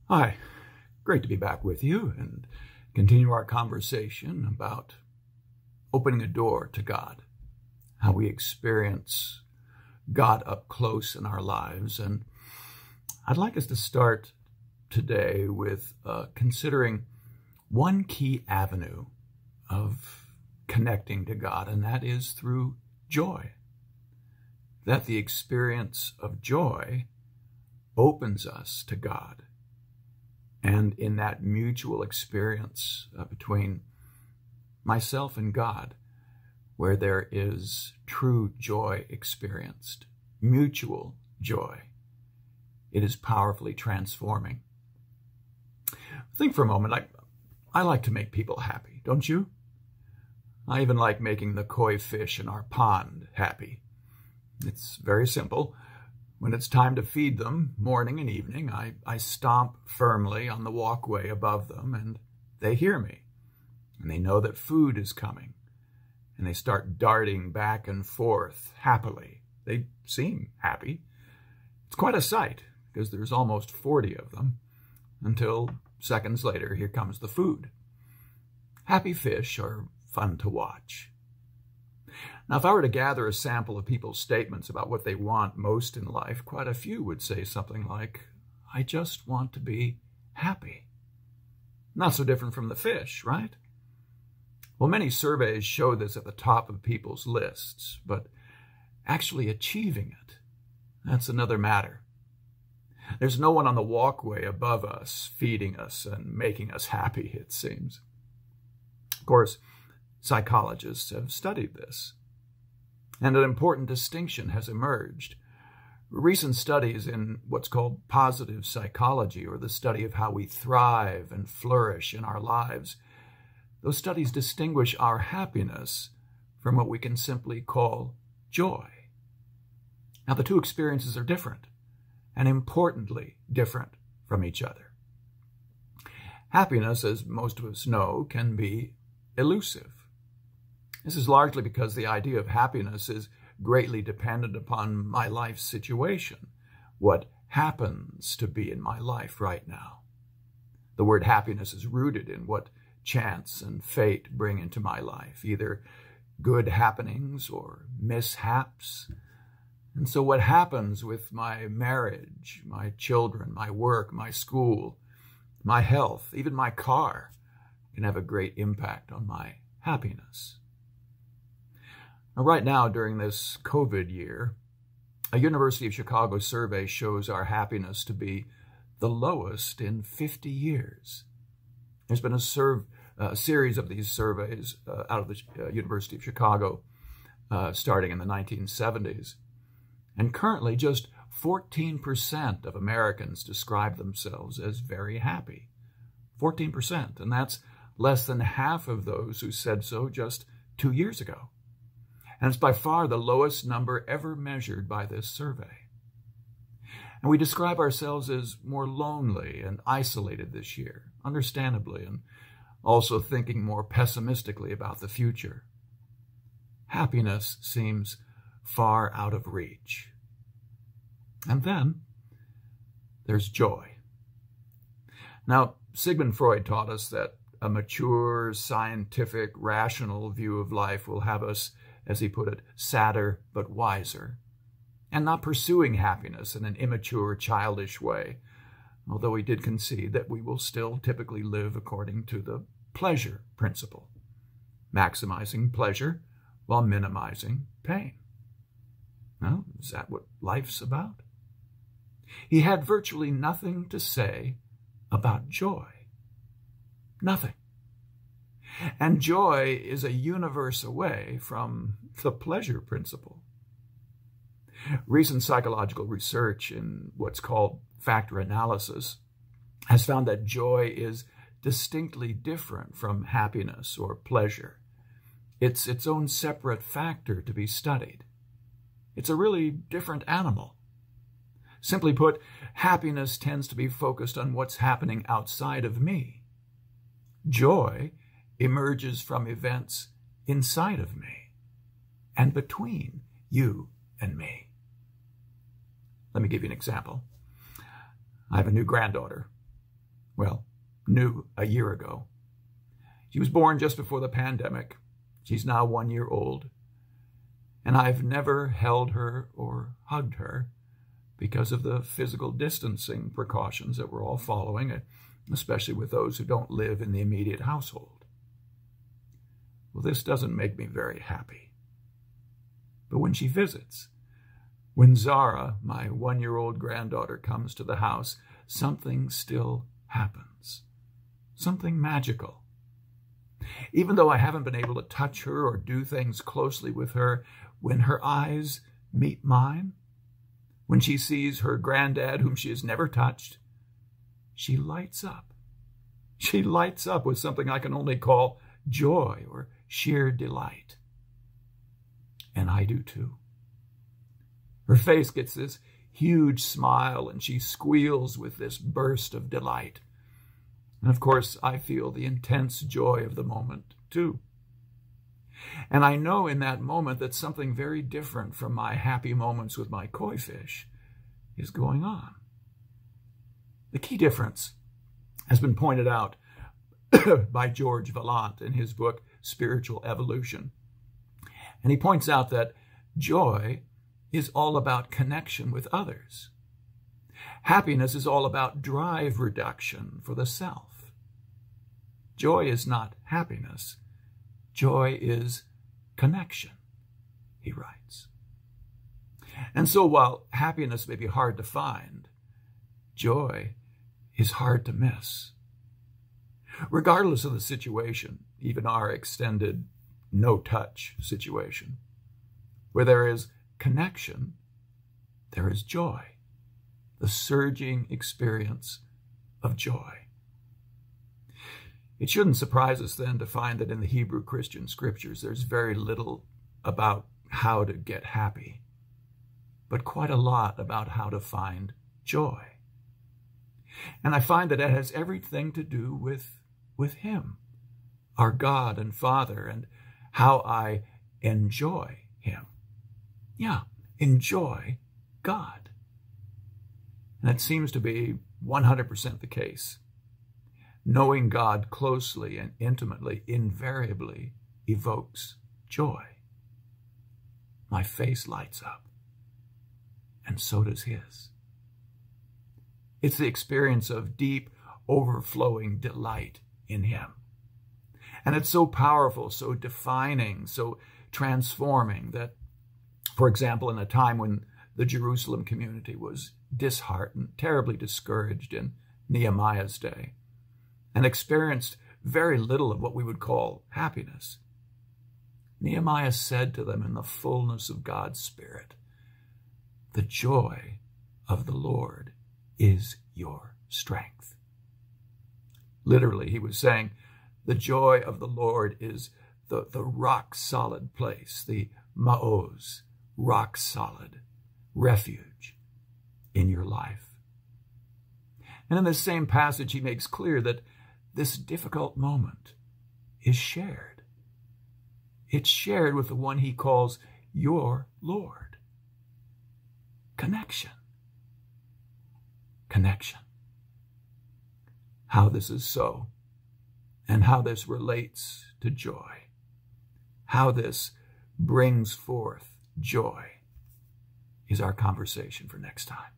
Hi, great to be back with you and continue our conversation about opening a door to God, how we experience God up close in our lives. And I'd like us to start today with considering one key avenue of connecting to God, and that is through joy. That the experience of joy opens us to God. And in that mutual experience between myself and God, where there is true joy experienced, mutual joy, it is powerfully transforming. Think for a moment. I like to make people happy, don't you? I even like making the koi fish in our pond happy. It's very simple. When it's time to feed them, morning and evening, I stomp firmly on the walkway above them, and they hear me. And they know that food is coming. And they start darting back and forth happily. They seem happy. It's quite a sight, because there's almost 40 of them, until seconds later, here comes the food. Happy fish are fun to watch. Now, if I were to gather a sample of people's statements about what they want most in life, quite a few would say something like, I just want to be happy. Not so different from the fish, right? Well, many surveys show this at the top of people's lists, but actually achieving it, that's another matter. There's no one on the walkway above us feeding us and making us happy, it seems. Of course, psychologists have studied this, and an important distinction has emerged. Recent studies in what's called positive psychology, or the study of how we thrive and flourish in our lives, those studies distinguish our happiness from what we can simply call joy. Now, the two experiences are different, and importantly different from each other. Happiness, as most of us know, can be elusive. This is largely because the idea of happiness is greatly dependent upon my life situation, what happens to be in my life right now. The word happiness is rooted in what chance and fate bring into my life, either good happenings or mishaps. And so what happens with my marriage, my children, my work, my school, my health, even my car, can have a great impact on my happiness. Now, right now, during this COVID year, a University of Chicago survey shows our happiness to be the lowest in 50 years. There's been a series of these surveys out of the University of Chicago starting in the 1970s. And currently, just 14% of Americans describe themselves as very happy. 14%, and that's less than half of those who said so just 2 years ago. And it's by far the lowest number ever measured by this survey. And we describe ourselves as more lonely and isolated this year, understandably, and also thinking more pessimistically about the future. Happiness seems far out of reach. And then there's joy. Now, Sigmund Freud taught us that a mature, scientific, rational view of life will have us, as he put it, sadder but wiser, and not pursuing happiness in an immature, childish way, although he did concede that we will still typically live according to the pleasure principle, maximizing pleasure while minimizing pain. Well, is that what life's about? He had virtually nothing to say about joy. Nothing. And joy is a universe away from the pleasure principle. Recent psychological research in what's called factor analysis has found that joy is distinctly different from happiness or pleasure. It's its own separate factor to be studied. It's a really different animal. Simply put, happiness tends to be focused on what's happening outside of me. Joy emerges from events inside of me and between you and me. Let me give you an example. I have a new granddaughter. Well, new a year ago. She was born just before the pandemic. She's now 1 year old. And I've never held her or hugged her because of the physical distancing precautions that we're all following, especially with those who don't live in the immediate household. Well, this doesn't make me very happy. But when she visits, when Zara, my 1 year old granddaughter, comes to the house, something still happens. Something magical. Even though I haven't been able to touch her or do things closely with her, when her eyes meet mine, when she sees her granddad, whom she has never touched, she lights up. She lights up with something I can only call joy or sheer delight. And I do too. Her face gets this huge smile, and she squeals with this burst of delight. And of course, I feel the intense joy of the moment too. And I know in that moment that something very different from my happy moments with my koi fish is going on. The key difference has been pointed out by George Vaillant in his book, Spiritual Evolution. And he points out that joy is all about connection with others. Happiness is all about drive reduction for the self. Joy is not happiness. Joy is connection, he writes. And so while happiness may be hard to find, joy is hard to miss. Regardless of the situation, even our extended no-touch situation, where there is connection, there is joy, the surging experience of joy. It shouldn't surprise us then to find that in the Hebrew Christian scriptures there's very little about how to get happy, but quite a lot about how to find joy. And I find that it has everything to do with Him, our God and Father, and how I enjoy Him. Yeah, enjoy God. And that seems to be 100% the case. Knowing God closely and intimately invariably evokes joy. My face lights up, and so does his. It's the experience of deep, overflowing delight in Him. And it's so powerful, so defining, so transforming that, for example, in a time when the Jerusalem community was disheartened, terribly discouraged in Nehemiah's day, and experienced very little of what we would call happiness, Nehemiah said to them in the fullness of God's Spirit, "The joy of the Lord is your strength." Literally, he was saying, the joy of the Lord is the rock-solid place, the ma'oz, rock-solid refuge in your life. And in this same passage, he makes clear that this difficult moment is shared. It's shared with the one he calls your Lord. Connection. Connection. How this is so, and how this relates to joy, how this brings forth joy, is our conversation for next time.